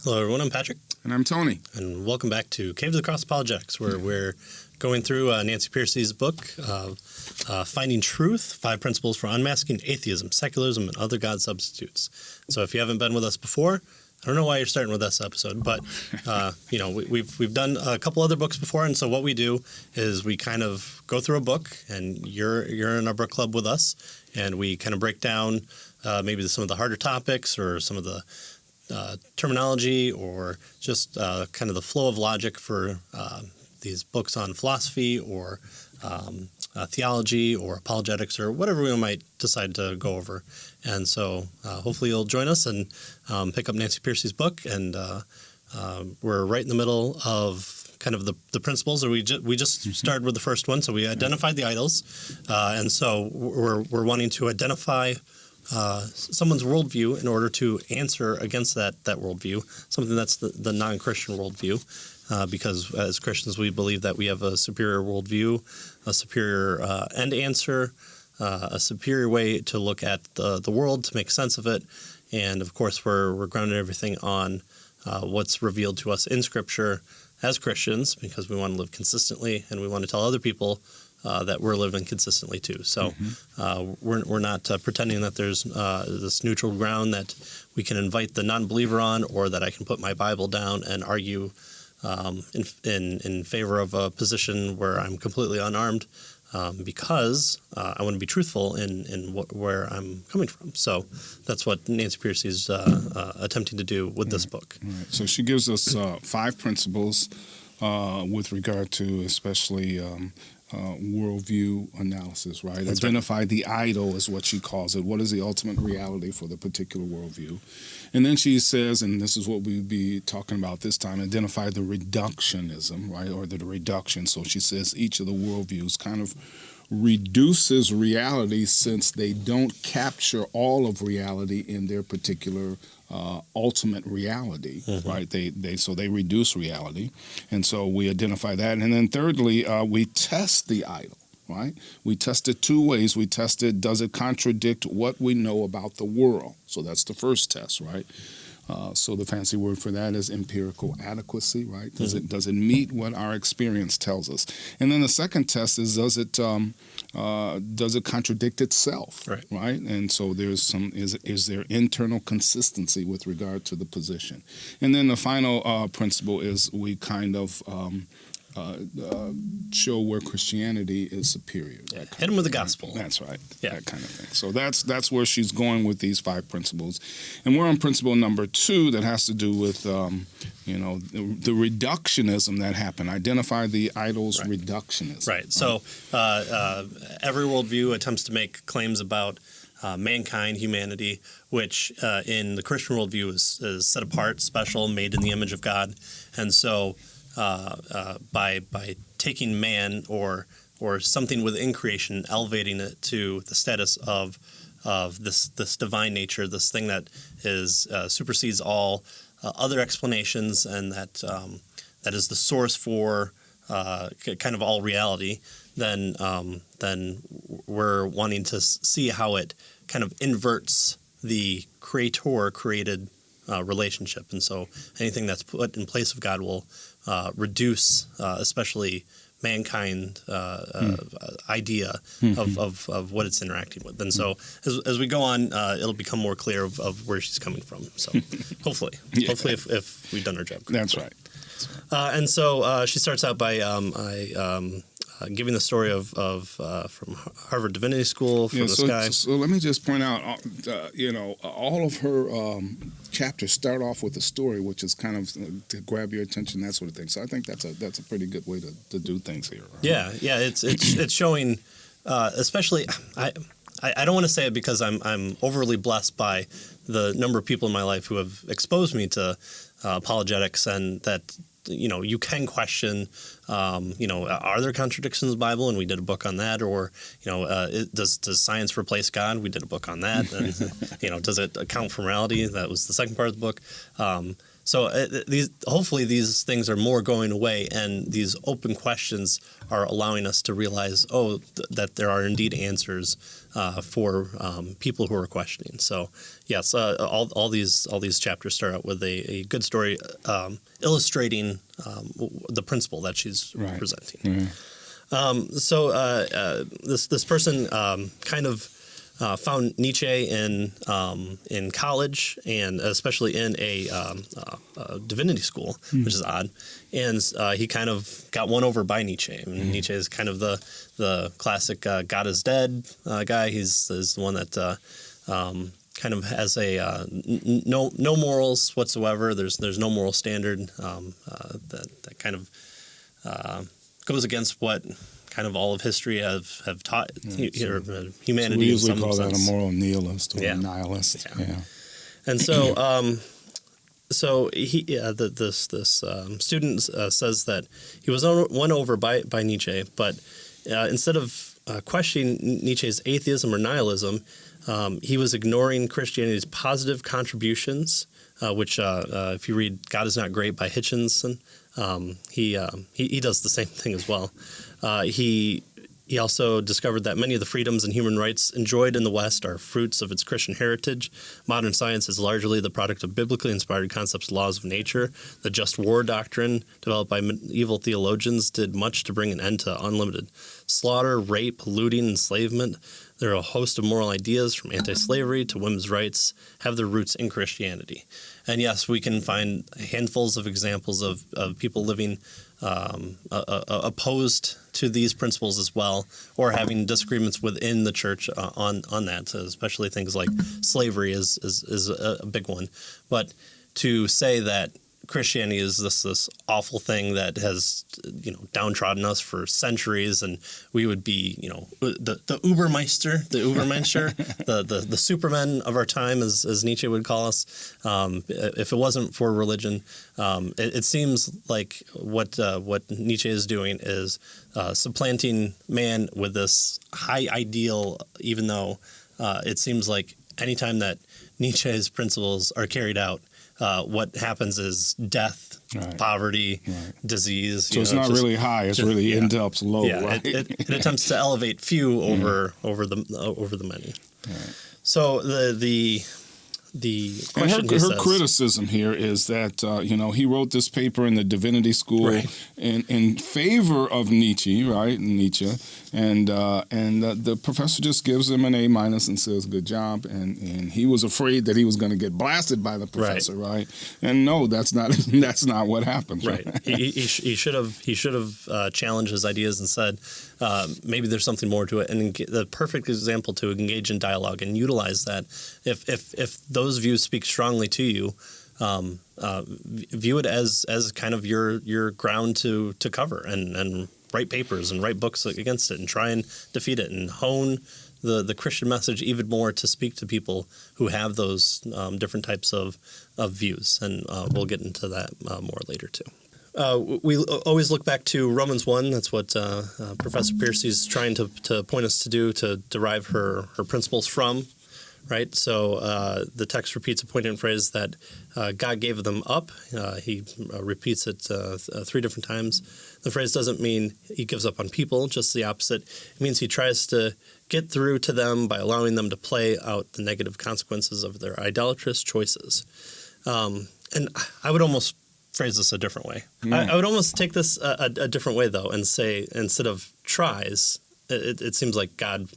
Hello, everyone. I'm Patrick. And I'm Tony. And welcome back to Cave to the Cross Apologetics, where we're going through Nancy Pearcey's book, Finding Truth, 5 Principles for Unmasking Atheism, Secularism, and Other God Substitutes. So if you haven't been with us before, I don't know why you're starting with this episode, but we've done a couple other books before, and so what we do is we kind of go through a book, and you're in our book club with us, and we kind of break down maybe some of the harder topics or some of the terminology or just kind of the flow of logic for these books on philosophy or theology or apologetics or whatever we might decide to go over. And so hopefully you'll join us and pick up Nancy Pearcey's book. And we're right in the middle of kind of the principles. Or we just started with the first one. So we identified the idols. And so we're wanting to identify someone's worldview in order to answer against that worldview, something that's the non-Christian worldview, because as Christians we believe that we have a superior worldview, a superior end answer, a superior way to look at the world, to make sense of it, and of course we're grounding everything on what's revealed to us in Scripture as Christians, because we want to live consistently and we want to tell other people that we're living consistently too. So we're not pretending that there's this neutral ground that we can invite the non-believer on, or that I can put my Bible down and argue in favor of a position where I'm completely unarmed, because I want to be truthful in where I'm coming from. So that's what Nancy Pearcey's attempting to do with this book. Right. So she gives us 5 principles with regard to especially worldview analysis, right? That's Identify the idol is what she calls it. What is the ultimate reality for the particular worldview? And then she says, and this is what we'll be talking about this time, identify the reductionism, right, or the reduction. So she says each of the worldviews kind of reduces reality, since they don't capture all of reality in their particular ultimate reality, right? They reduce reality, and so we identify that. And then thirdly, we test the idol, right? We test it 2 ways. We test it, does it contradict what we know about the world? So that's the first test, right? So the fancy word for that is empirical adequacy, right? Does it meet what our experience tells us? And then the second test is, does it contradict itself, right? And so there's is there internal consistency with regard to the position? And then the final principle is we kind of show where Christianity is superior. Hit them with the gospel. That's right. Yeah. That kind of thing. So that's where she's going with these 5 principles. And we're on principle number 2 that has to do with, the reductionism that happened. Identify the idol's reductionism. Right. So every worldview attempts to make claims about mankind, humanity, which in the Christian worldview is set apart, special, made in the image of God. And so by taking man or something within creation, elevating it to the status of this divine nature, this thing that is supersedes all other explanations, and that is the source for kind of all reality, then we're wanting to see how it kind of inverts the creator-created relationship. And so anything that's put in place of God will reduce, especially mankind idea of what it's interacting with. And so as we go on, it'll become more clear of where she's coming from. So hopefully if we've done our job correctly. That's right. And so she starts out by giving the story of from Harvard Divinity School from this guy. So let me just point out, all of her chapters start off with a story, which is kind of to grab your attention, that sort of thing. So I think that's a pretty good way to do things here. Right? Yeah, it's showing, especially. I don't want to say it because I'm overly blessed by the number of people in my life who have exposed me to apologetics, and that you can question, are there contradictions in the Bible? And we did a book on that. Or, does science replace God? We did a book on that. And, does it account for morality? That was the second part of the book. So hopefully these things are more going away, and these open questions are allowing us to realize, that there are indeed answers for people who are questioning. So yes, all these chapters start out with a good story illustrating the principle that she's presenting. This person kind of found Nietzsche in college, and especially in a divinity school, which is odd. And he kind of got won over by Nietzsche. I mean, Nietzsche is kind of the classic God is dead guy. He's the one that kind of has a no morals whatsoever. There's no moral standard that kind of goes against what kind of all of history have taught humanity. So we usually in some call sense. That a moral nihilist or a nihilist. Yeah. And so, this student says that he was won over by Nietzsche, but instead of questioning Nietzsche's atheism or nihilism, he was ignoring Christianity's positive contributions, which, if you read "God Is Not Great" by Hitchinson, he does the same thing as well. He also discovered that many of the freedoms and human rights enjoyed in the West are fruits of its Christian heritage. Modern science is largely the product of biblically inspired concepts, laws of nature. The just war doctrine developed by medieval theologians did much to bring an end to unlimited slaughter, rape, looting, enslavement. There are a host of moral ideas, from anti-slavery to women's rights, have their roots in Christianity. And yes, we can find handfuls of examples of people living opposed to these principles as well, or having disagreements within the church on that, especially things like slavery is a big one. But to say that Christianity is this awful thing that has downtrodden us for centuries, and we would be the Ubermeister, the Supermen of our time, as Nietzsche would call us, if it wasn't for religion. It seems like what Nietzsche is doing is supplanting man with this high ideal, even though it seems like anytime that Nietzsche's principles are carried out, what happens is death, poverty, disease. So it's not really high; it's really ends up low. Yeah, right? it attempts to elevate few over the many. Right. So the question and her criticism here is that he wrote this paper in the divinity school in favor of Nietzsche, and the professor just gives him an A- and says good job, and he was afraid that he was going to get blasted by the professor, right? And no, that's not what happened. Right. he should have challenged his ideas and said maybe there's something more to it, and the perfect example to engage in dialogue and utilize that. If those views speak strongly to you, view it as kind of your ground to cover and write papers and write books against it and try and defeat it and hone the Christian message even more to speak to people who have those different types of views. And we'll get into that more later too. We always look back to Romans 1. That's what Professor Pearcey is trying to point us to do, to derive her principles from. Right, so the text repeats a poignant phrase that God gave them up. He repeats it 3 different times. The phrase doesn't mean he gives up on people, just the opposite. It means he tries to get through to them by allowing them to play out the negative consequences of their idolatrous choices. And I would almost phrase this a different way. I would almost take this a different way, though, and say instead of tries, it seems like God,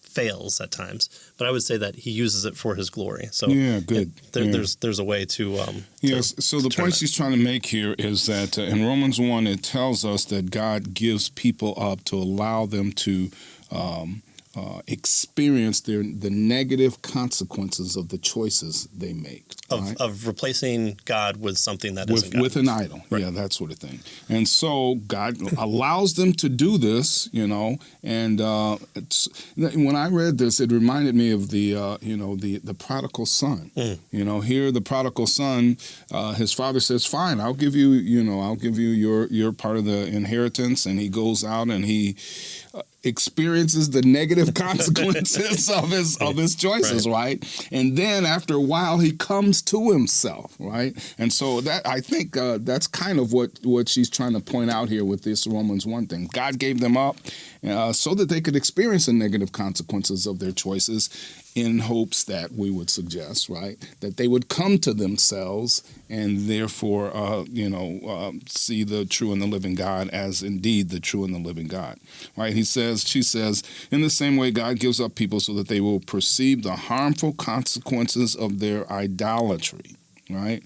fails at times, but I would say that he uses it for his glory. So good. There's a way to yes. So the point she's trying to make here is that in Romans 1, it tells us that God gives people up to allow them to experience the negative consequences of the choices they make. Of replacing God with something that isn't God. With an idol, that sort of thing. And so God allows them to do this, and when I read this, it reminded me of the prodigal son. Here the prodigal son, his father says, "Fine, I'll give you, your part of the inheritance," and he goes out and he experiences the negative consequences of his choices, right? And then after a while, he comes to himself, right? And so that I think that's kind of what she's trying to point out here with this Romans 1 thing. God gave them up, so that they could experience the negative consequences of their choices, in hopes that we would suggest, right, that they would come to themselves and therefore, see the true and the living God as indeed the true and the living God, right? She says, in the same way, God gives up people so that they will perceive the harmful consequences of their idolatry, right?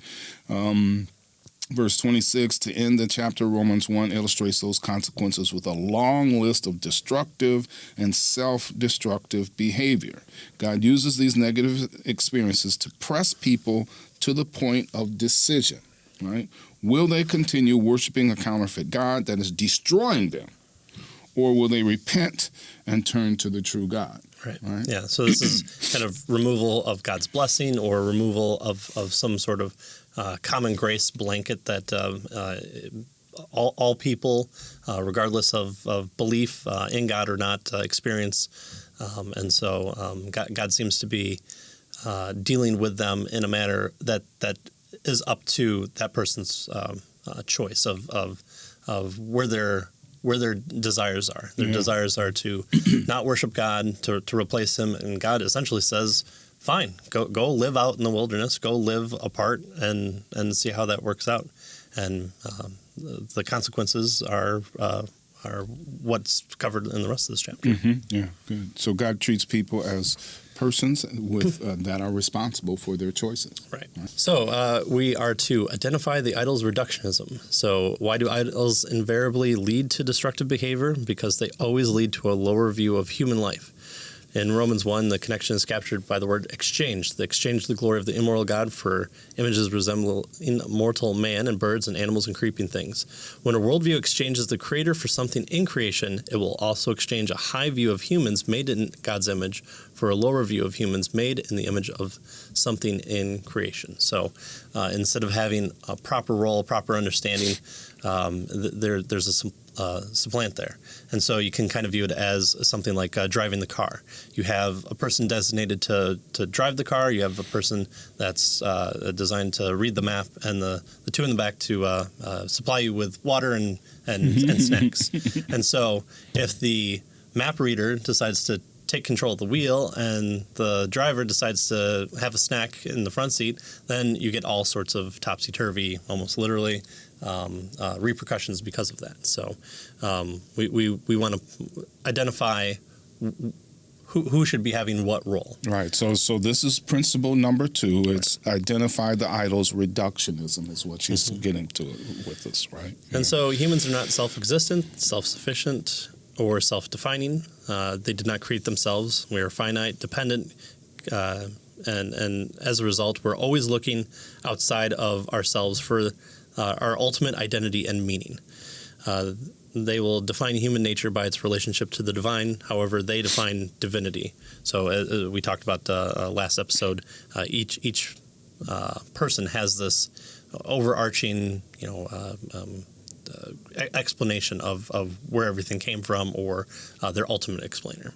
Verse 26, to end the chapter, Romans 1 illustrates those consequences with a long list of destructive and self-destructive behavior. God uses these negative experiences to press people to the point of decision, right? Will they continue worshiping a counterfeit God that is destroying them, or will they repent and turn to the true God? Right. Yeah. So this is kind of removal of God's blessing, or removal of some sort of common grace blanket that all people, regardless of belief in God or not, experience. And so God seems to be dealing with them in a manner that is up to that person's choice of where their desires are. Their desires are to not worship God, to replace Him, and God essentially says, fine, go live out in the wilderness, go live apart, and see how that works out. And the consequences are what's covered in the rest of this chapter. Mm-hmm. Yeah, good. So God treats people as persons with that are responsible for their choices. Right. So we are to identify the idol's reductionism. So why do idols invariably lead to destructive behavior? Because they always lead to a lower view of human life. In Romans 1, the connection is captured by the word exchange. They exchange the glory of the immoral God for images resembling mortal man and birds and animals and creeping things. When a worldview exchanges the Creator for something in creation, it will also exchange a high view of humans made in God's image for a lower view of humans made in the image of something in creation. So instead of having a proper role, proper understanding, there's a supplant there. And so you can kind of view it as something like driving the car. You have a person designated to drive the car. You have a person that's designed to read the map, and the two in the back to supply you with water and snacks. And so if the map reader decides to take control of the wheel and the driver decides to have a snack in the front seat, then you get all sorts of topsy-turvy, almost literally, repercussions because of that. So we want to identify who should be having what role. Right. So this is principle number 2. It's identify the idol's reductionism is what she's getting to with us, right? And so humans are not self-existent, self-sufficient, or self-defining. They did not create themselves. We are finite, dependent, and as a result, we're always looking outside of ourselves for our ultimate identity and meaning. They will define human nature by its relationship to the divine. However, they define divinity. So we talked about last episode. Each person has this overarching, explanation of where everything came from, or their ultimate explainer.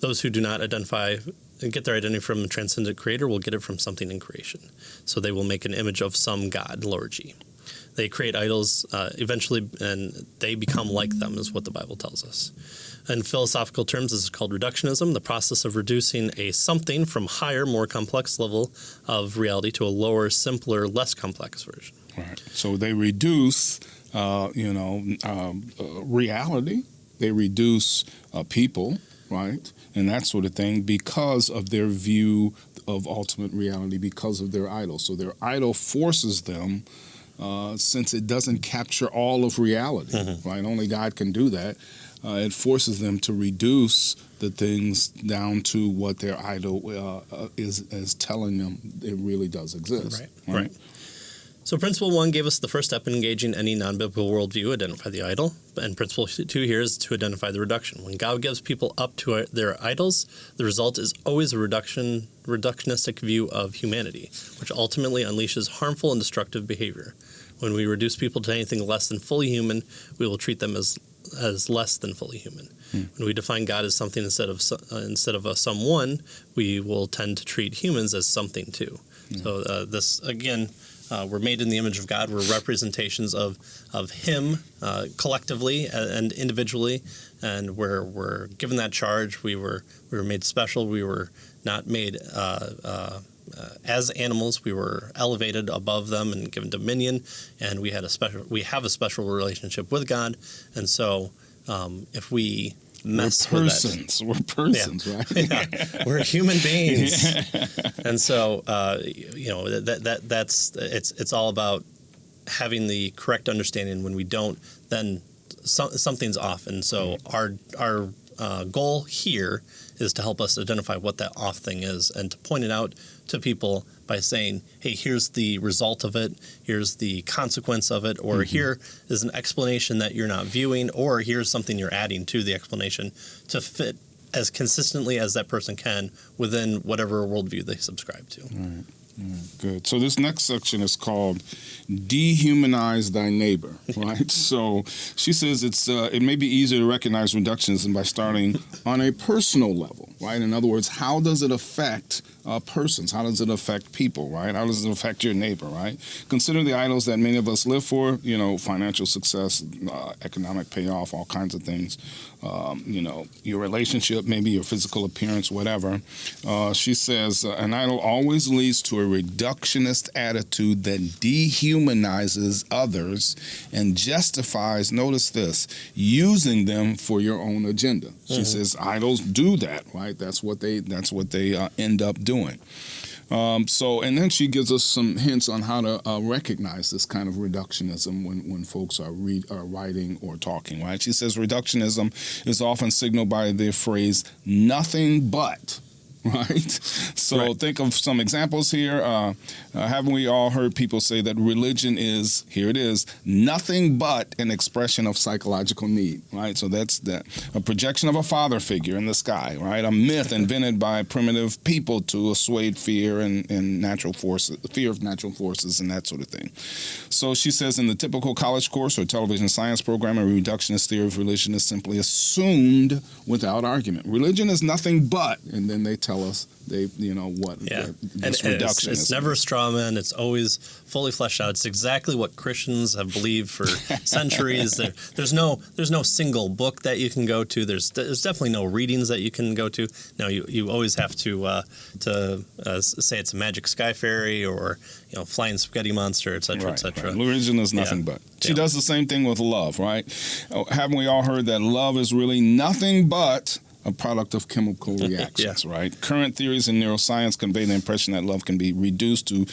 Those who do not identify and get their identity from the transcendent Creator will get it from something in creation. So they will make an image of some God, lower G. They create idols eventually, and they become like them, is what the Bible tells us. In philosophical terms, this is called reductionism, the process of reducing a something from higher, more complex level of reality to a lower, simpler, less complex version. Right. So they reduce, reality. They reduce people, right, and that sort of thing, because of their view of ultimate reality, because of their idol. So their idol forces them, since it doesn't capture all of reality, right? Only God can do that. It forces them to reduce the things down to what their idol is telling them it really does exist. Right. So principle 1 gave us the first step in engaging any non-biblical worldview, identify the idol. And principle 2 here is to identify the reduction. When God gives people up to their idols, the result is always a reductionistic view of humanity, which ultimately unleashes harmful and destructive behavior. When we reduce people to anything less than fully human, we will treat them as less than fully human. When we define God as something instead of a someone, we will tend to treat humans as something too. So this, again, we're made in the image of God. We're representations of Him collectively and individually, and we're given that charge. We were made special. We were not made as animals. We were elevated above them and given dominion, and we have a special relationship with God. And so, if we mess we're with persons. that, We're persons, right? yeah, we're human beings. And so, that's it's all about having the correct understanding. When we don't, then something's off. And so our goal here is to help us identify what that off thing is and to point it out to people by saying, hey, here's the result of it, here's the consequence of it, or here is an explanation that you're not viewing, or here's something you're adding to the explanation to fit as consistently as that person can within whatever worldview they subscribe to. Right. Good. So this next section is called "Dehumanize Thy Neighbor." Right. So she says it may be easier to recognize reductionism by starting on a personal level. Right. In other words, how does it affect persons? How does it affect people? Right. How does it affect your neighbor? Right. Consider the idols that many of us live for. Financial success, economic payoff, all kinds of things. Your relationship, maybe your physical appearance, whatever. She says an idol always leads to a reductionist attitude that dehumanizes others and justifies, notice this, using them for your own agenda. She says idols do that, right? That's what they end up doing. And then she gives us some hints on how to recognize this kind of reductionism when folks are writing or talking, right? She says reductionism is often signaled by the phrase "nothing but." Right? So think of some examples here. Haven't we all heard people say that religion is, here it is, nothing but an expression of psychological need, right? So that's a projection of a father figure in the sky, right? A myth invented by primitive people to assuage fear and natural forces, fear of natural forces and that sort of thing. So she says in the typical college course or television science program, a reductionist theory of religion is simply assumed without argument. Religion is nothing but, and then they tell us reduction it's never a straw man. It's always fully fleshed out. It's exactly what Christians have believed for centuries. There's no single book that you can go to. There's definitely no readings that you can go to. No, you always have to say it's a magic sky fairy or flying spaghetti monster, et cetera, et cetera. Right. Religion is nothing but. She does the same thing with love, right? Haven't we all heard that love is really nothing but a product of chemical reactions, right? Current theories in neuroscience convey the impression that love can be reduced to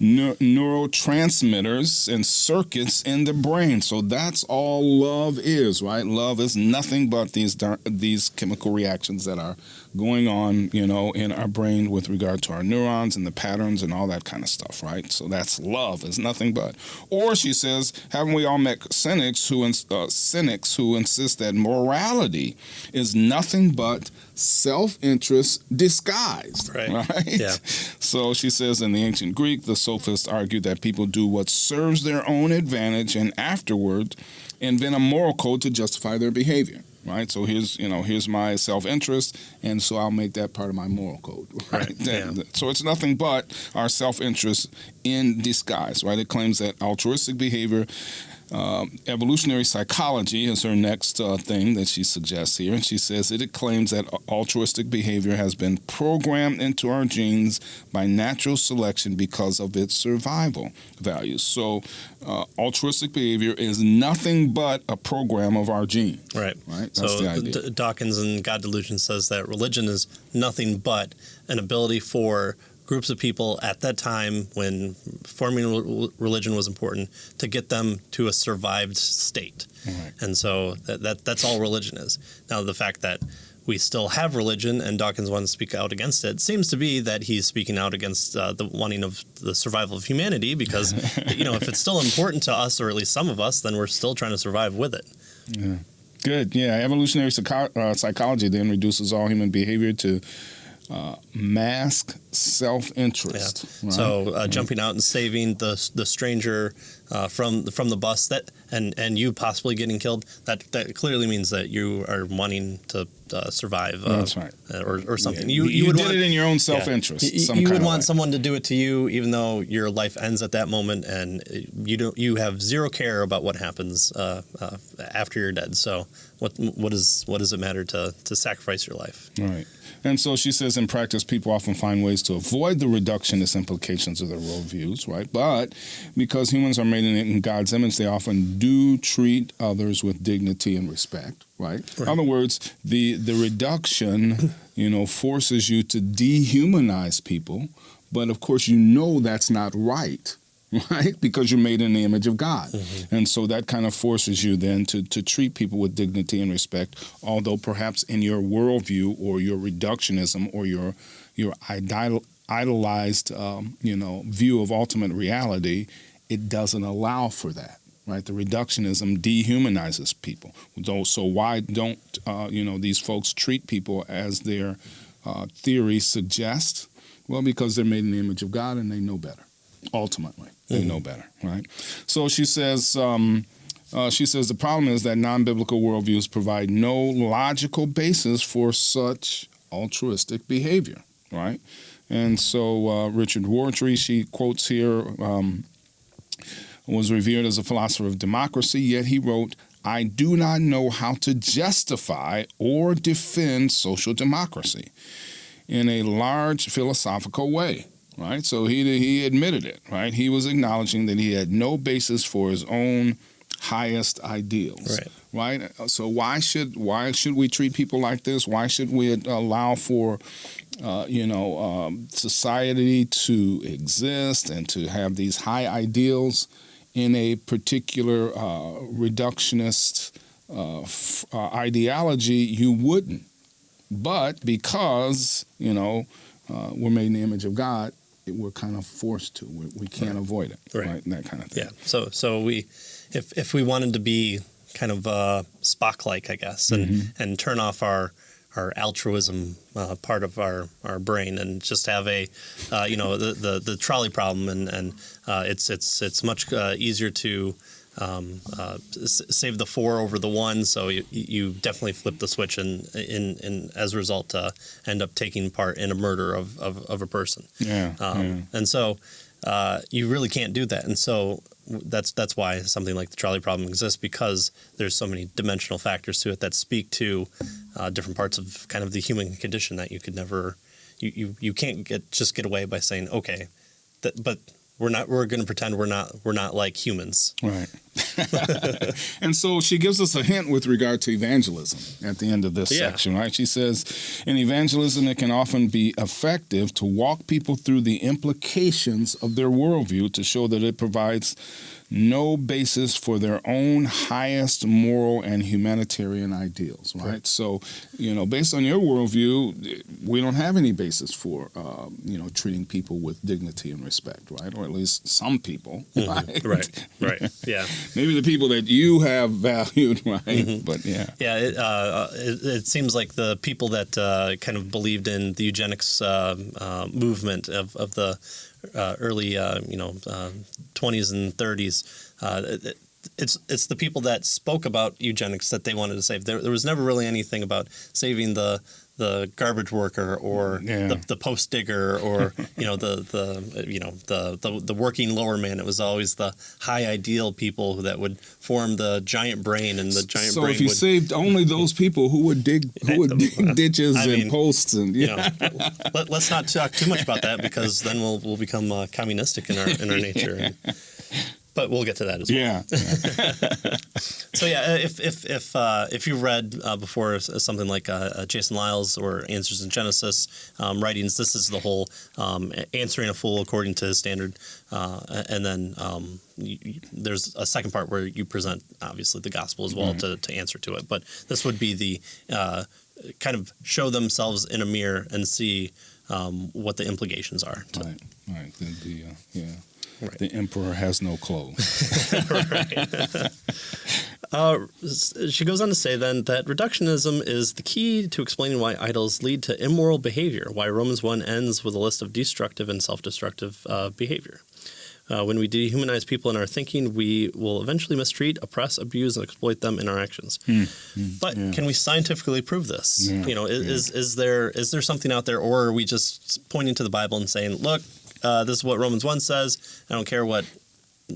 neurotransmitters and circuits in the brain. So that's all love is, right? Love is nothing but these chemical reactions that are going on, in our brain with regard to our neurons and the patterns and all that kind of stuff, right? So that's love is nothing but. Or she says, haven't we all met cynics who insist that morality is nothing but self-interest disguised, right? Yeah. So she says in the ancient Greek, the sophists argued that people do what serves their own advantage and afterward invent a moral code to justify their behavior. Right, so here's my self-interest, and so I'll make that part of my moral code. Right, So it's nothing but our self-interest in disguise. Right, it claims that altruistic behavior. Evolutionary psychology is her next thing that she suggests here, and she says it claims that altruistic behavior has been programmed into our genes by natural selection because of its survival values. So altruistic behavior is nothing but a program of our gene. Right. That's so the idea. Dawkins in God Delusion says that religion is nothing but an ability for groups of people at that time when forming religion was important to get them to a survived state. Right. And so that's all religion is. Now, the fact that we still have religion and Dawkins wants to speak out against it seems to be that he's speaking out against the wanting of the survival of humanity because, if it's still important to us, or at least some of us, then we're still trying to survive with it. Yeah. Good. Yeah. Evolutionary psychology then reduces all human behavior to mask self-interest. Yeah. Right? So jumping out and saving the stranger from the bus, that and you possibly getting killed, that clearly means that you are wanting to survive. That's right. Or something. Yeah. You would did want, it in your own self-interest. You would want someone to do it to you, even though your life ends at that moment, and you have zero care about what happens after you're dead. So what does it matter to sacrifice your life? Right. And so she says, in practice, people often find ways to avoid the reductionist implications of their worldviews, right? But because humans are made in God's image, they often do treat others with dignity and respect, right? In other words, the reduction, forces you to dehumanize people. But, of course, that's not right. Right? Because you're made in the image of God. Mm-hmm. And so that kind of forces you then to treat people with dignity and respect, although perhaps in your worldview or your reductionism or your idolized, view of ultimate reality, it doesn't allow for that. Right? The reductionism dehumanizes people. So why don't, these folks treat people as their theories suggest? Well, because they're made in the image of God and they know better. Ultimately, they know better, right? So she says the problem is that non-biblical worldviews provide no logical basis for such altruistic behavior, right? And so Richard Wartree, she quotes here, was revered as a philosopher of democracy, yet he wrote, "I do not know how to justify or defend social democracy in a large philosophical way." Right, so he admitted it. Right, he was acknowledging that he had no basis for his own highest ideals. Right. So why should we treat people like this? Why should we allow for society to exist and to have these high ideals in a particular reductionist ideology? You wouldn't, but because we're made in the image of God, we're kind of forced to. We can't avoid it, right? And that kind of thing. Yeah. So we, if we wanted to be kind of Spock-like, I guess, and turn off our altruism part of our brain and just have a the trolley problem and it's much easier to save the 4 over the 1, so you definitely flip the switch and as a result end up taking part in a murder of a person. And so you really can't do that, and so that's why something like the trolley problem exists, because there's so many dimensional factors to it that speak to different parts of kind of the human condition that you could never you can't get away by saying okay, but we're going to pretend we're not like humans. Right. And so she gives us a hint with regard to evangelism at the end of this section, right? She says, in evangelism, it can often be effective to walk people through the implications of their worldview to show that it provides no basis for their own highest moral and humanitarian ideals, right? So, based on your worldview, we don't have any basis for, treating people with dignity and respect, right? Or at least some people, right? Yeah. Maybe the people that you have valued, right? But yeah. It seems like the people that kind of believed in the eugenics movement of the early 20s and 30s, it's the people that spoke about eugenics that they wanted to save. There was never really anything about saving the garbage worker or the post digger or the working lower man. It was always the high ideal people that would form the giant brain, and the giant brain. So if you saved only those people who would dig ditches and posts and let's not talk too much about that, because then we'll become communistic in our nature. But we'll get to that as well. Yeah. So if you've read before something like Jason Lyle's or Answers in Genesis writings, this is the whole answering a fool according to his standard, and then there's a second part where you present obviously the gospel as well to answer to it. But this would be the kind of show themselves in a mirror and see what the implications are. Right. Right. The emperor has no clothes. She goes on to say then that reductionism is the key to explaining why idols lead to immoral behavior, why Romans 1 ends with a list of destructive and self-destructive behavior. When we dehumanize people in our thinking, we will eventually mistreat, oppress, abuse, and exploit them in our actions. But can we scientifically prove this? Is there something out there, or are we just pointing to the Bible and saying, look, this is what Romans 1 says. I don't care what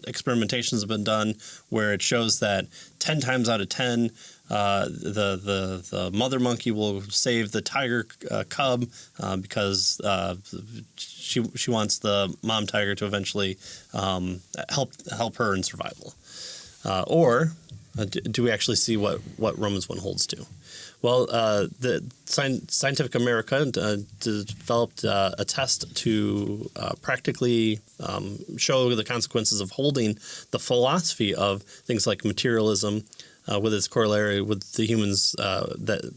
experimentations have been done where it shows that 10 times out of 10, the mother monkey will save the tiger cub because she wants the mom tiger to eventually help her in survival. Or do we actually see what Romans 1 holds to? Well, the Scientific American developed a test to practically show the consequences of holding the philosophy of things like materialism with its corollary with the humans that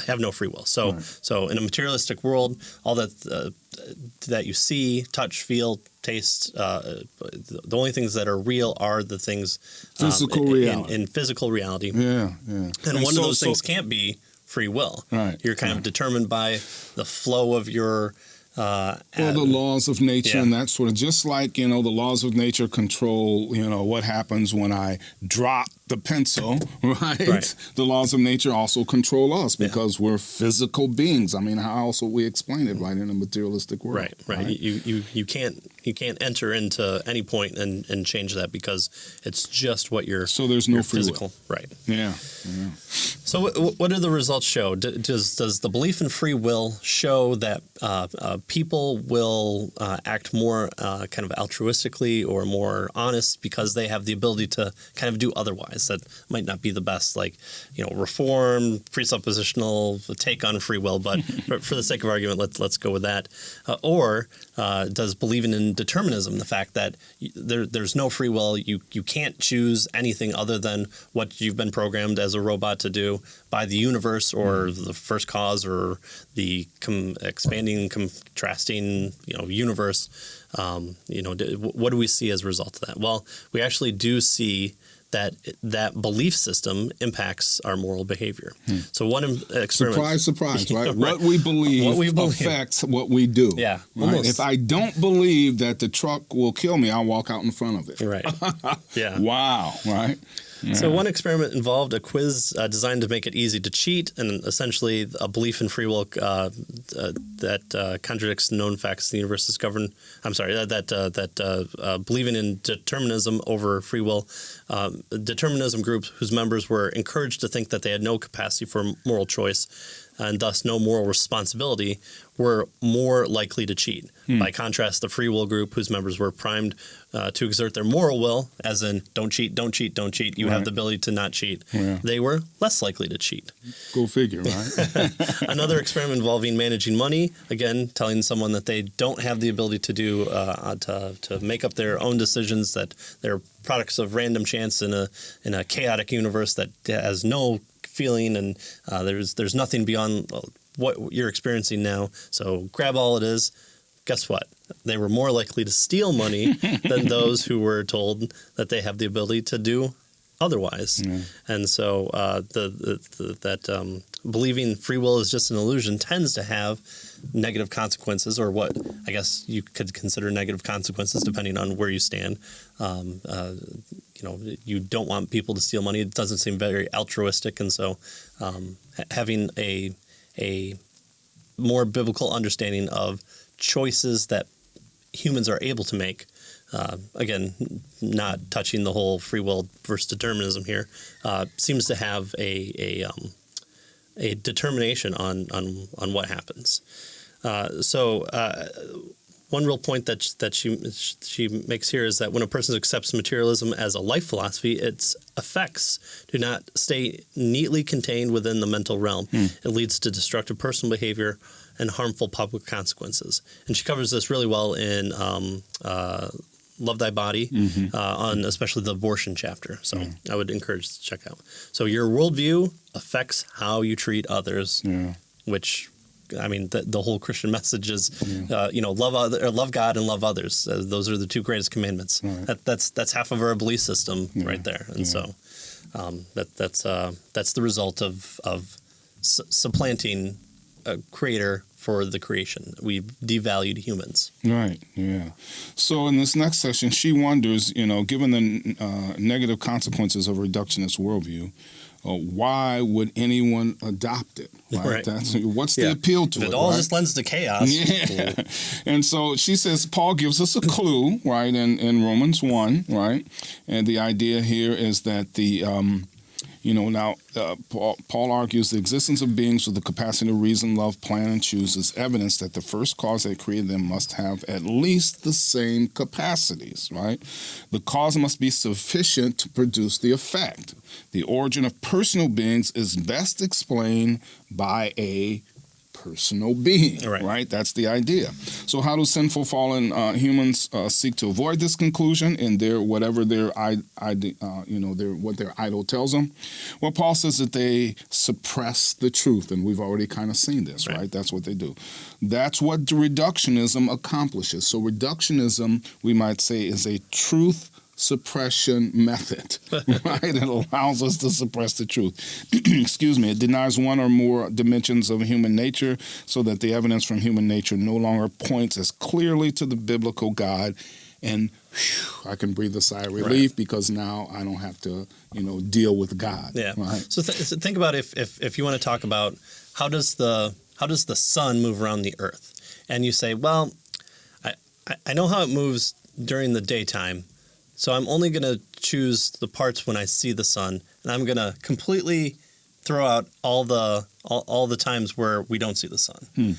have no free will. So, so in a materialistic world, all that you see, touch, feel, taste, the only things that are real are the things physical reality. In physical reality. Yeah. And one of those things can't be free will. Right. You're kind of determined by the flow of your the laws of nature and that sort of, just like, the laws of nature control, what happens when I drop the pencil, right? The laws of nature also control us because we're physical beings. I mean, how else would we explain it, right, in a materialistic world? Right. You can't enter into any point and change that because it's just what you're. So there's no free physical will. Right. Yeah. So what do the results show? Does the belief in free will show that people will act more kind of altruistically or more honest because they have the ability to kind of do otherwise? That might not be the best, reform, presuppositional take on free will, but for the sake of argument, let's go with that. Or does believing in determinism, the fact that there's no free will, you can't choose anything other than what you've been programmed as a robot to do by the universe or the first cause or the expanding, contrasting, universe. What do we see as a result of that? Well, we actually do see that belief system impacts our moral behavior. So one experiment... Surprise, right? What we believe affects what we do. Yeah, right? If I don't believe that the truck will kill me, I'll walk out in front of it. Right. Yeah. Wow, right? Yeah. So one experiment involved a quiz designed to make it easy to cheat, and essentially a belief in free will that contradicts known facts. The universe is governed. I'm sorry, that believing in determinism over free will. Determinism groups whose members were encouraged to think that they had no capacity for moral choice and thus no moral responsibility were more likely to cheat. By contrast, the free will group whose members were primed to exert their moral will, as in don't cheat, don't cheat, don't cheat, you have the ability to not cheat, they were less likely to cheat. Go figure, right? Another experiment involving managing money, again, telling someone that they don't have the ability to do to make up their own decisions, that they're products of random chance in a chaotic universe that has no feeling, and there's nothing beyond what you're experiencing now. So grab all it is. Guess what? They were more likely to steal money than those who were told that they have the ability to do otherwise. And so that believing free will is just an illusion tends to have negative consequences, or what I guess you could consider negative consequences depending on where you stand. You don't want people to steal money. It doesn't seem very altruistic, and so having a more biblical understanding of choices that humans are able to make, again, not touching the whole free will versus determinism here, seems to have a determination on what happens. One real point that she makes here is that when a person accepts materialism as a life philosophy, its effects do not stay neatly contained within the mental realm. It leads to destructive personal behavior and harmful public consequences. And she covers this really well in Love Thy Body, on especially the abortion chapter. So I would encourage to check out. So your worldview affects how you treat others, which... I mean, the whole Christian message is, love God and love others. Those are the two greatest commandments. That's half of our belief system right there. And so That's the result of supplanting a creator for the creation. We've devalued humans. Right, yeah. So in this next section, she wonders, given the negative consequences of reductionist worldview, why would anyone adopt it? Right. What's the appeal to it? It all just lends to chaos. Yeah. And so she says Paul gives us a clue, right, in Romans 1, right? And the idea here is that Paul argues the existence of beings with the capacity to reason, love, plan, and choose is evidence that the first cause that created them must have at least the same capacities, right? The cause must be sufficient to produce the effect. The origin of personal beings is best explained by a personal being, right? That's the idea. So how do sinful, fallen humans seek to avoid this conclusion in what their idol tells them? Well, Paul says that they suppress the truth, and we've already kind of seen this, right? That's what they do. That's what reductionism accomplishes. So reductionism, we might say, is a truth suppression method, right? It allows us to suppress the truth. Excuse me. It denies one or more dimensions of human nature so that the evidence from human nature no longer points as clearly to the biblical God. And I can breathe a sigh of relief because now I don't have to, deal with God. Yeah. Right? So think about if you want to talk about how does the sun move around the earth, and you say, well, I know how it moves during the daytime. So I'm only going to choose the parts when I see the sun, and I'm going to completely throw out all the times where we don't see the sun.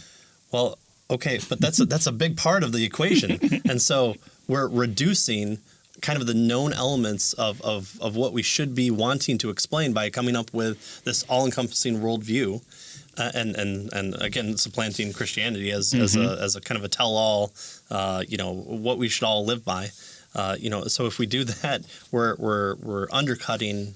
Well, okay, but that's a big part of the equation, and so we're reducing kind of the known elements of what we should be wanting to explain by coming up with this all-encompassing worldview, and again supplanting Christianity as a kind of a tell-all, what we should all live by. So if we do that, we're undercutting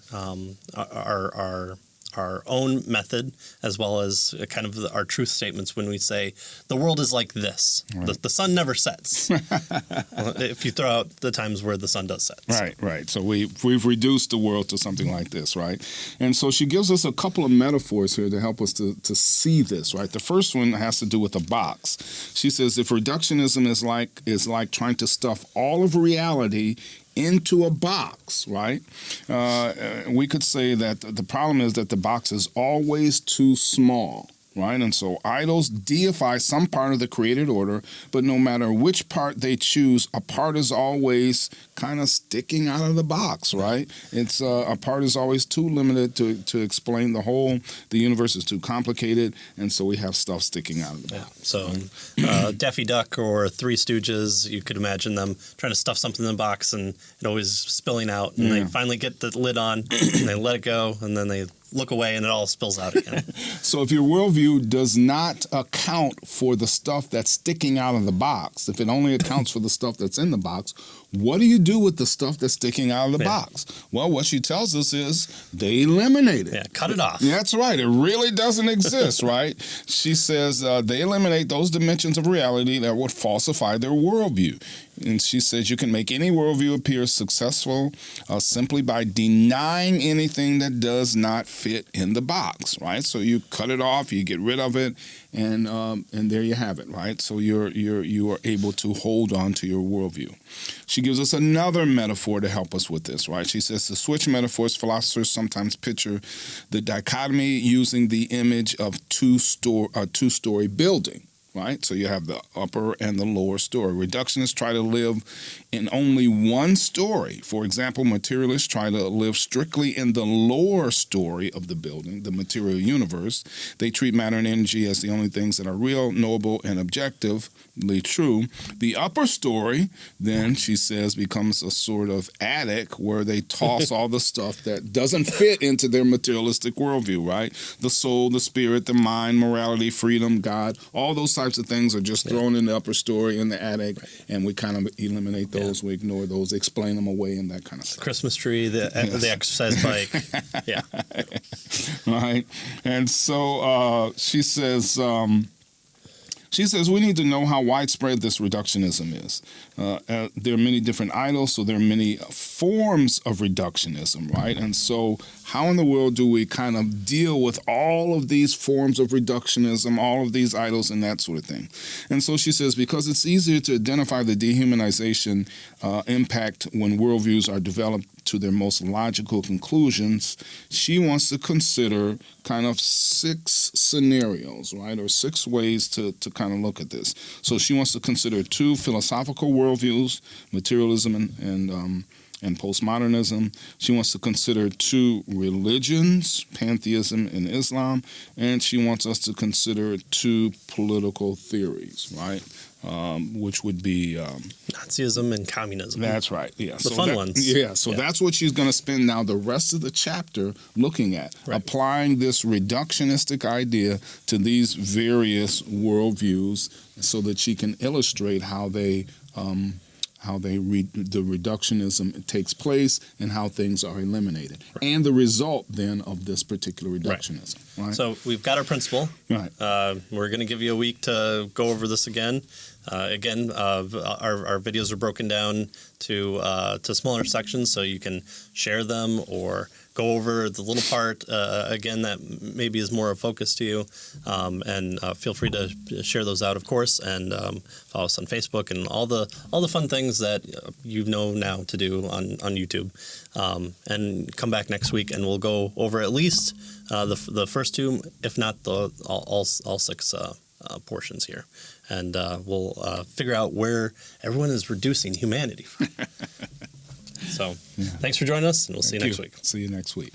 our own method as well as kind of our truth statements when we say the world is like this. Right. The sun never sets. If you throw out the times where the sun does set. Right. So we've reduced the world to something like this, right? And so she gives us a couple of metaphors here to help us to see this, right? The first one has to do with a box. She says if reductionism is like trying to stuff all of reality into a box, right? We could say that the problem is that the box is always too small, right? And so idols deify some part of the created order, but no matter which part they choose, a part is always kind of sticking out of the box, right? It's a part is always too limited to explain the whole. The universe is too complicated, and so we have stuff sticking out of the box. So Daffy Duck or Three Stooges, you could imagine them trying to stuff something in the box and it always spilling out, and they finally get the lid on, and they let it go, and then they look away and it all spills out again. So if your worldview does not account for the stuff that's sticking out of the box, if it only accounts for the stuff that's in the box, what do you do with the stuff that's sticking out of the box? Well, what she tells us is they eliminate it. Yeah, cut it off. That's right. It really doesn't exist, right? She says they eliminate those dimensions of reality that would falsify their worldview. And she says you can make any worldview appear successful simply by denying anything that does not fit in the box, right? So you cut it off, you get rid of it, and there you have it, right? So you are able to hold on to your worldview. She gives us another metaphor to help us with this, right? She says the switch metaphors philosophers sometimes picture the dichotomy using the image of a two-story building. Right? So you have the upper and the lower story. Reductionists try to live in only one story. For example, materialists try to live strictly in the lower story of the building, the material universe. They treat matter and energy as the only things that are real, knowable, and objectively true. The upper story, then, she says, becomes a sort of attic where they toss all the stuff that doesn't fit into their materialistic worldview, right? The soul, the spirit, the mind, morality, freedom, God, all those types of things are just thrown in the upper story, in the attic, and we kind of eliminate those, we ignore those, explain them away, and that kind of stuff. The Christmas tree, the exercise bike. Yeah. Right. And so she says we need to know how widespread this reductionism is. There are many different idols, so there are many forms of reductionism, right? And so how in the world do we kind of deal with all of these forms of reductionism, all of these idols and that sort of thing? And so she says, because it's easier to identify the dehumanization impact when worldviews are developed to their most logical conclusions, she wants to consider kind of 6 scenarios, right, or 6 ways to kind of look at this. So she wants to consider 2 philosophical worldviews, materialism and postmodernism. She wants to consider 2 religions, pantheism and Islam, and she wants us to consider 2 political theories, right? Which would be Nazism and communism. That's right. Yeah, the fun ones. Yeah, so that's what she's going to spend now the rest of the chapter looking at, applying this reductionistic idea to these various worldviews, so that she can illustrate how the reductionism takes place and how things are eliminated, and the result then of this particular reductionism. Right. So we've got our principle. Right. We're going to give you a week to go over this again. Our videos are broken down to smaller sections, so you can share them or go over the little part again that maybe is more of focus to you, and feel free to share those out, of course, and follow us on Facebook and all the fun things that you know now to do on YouTube. And come back next week, and we'll go over at least the first 2, if not all 6 portions here, and we'll figure out where everyone is reducing humanity from. So, thanks for joining us, and we'll see you next week. See you next week.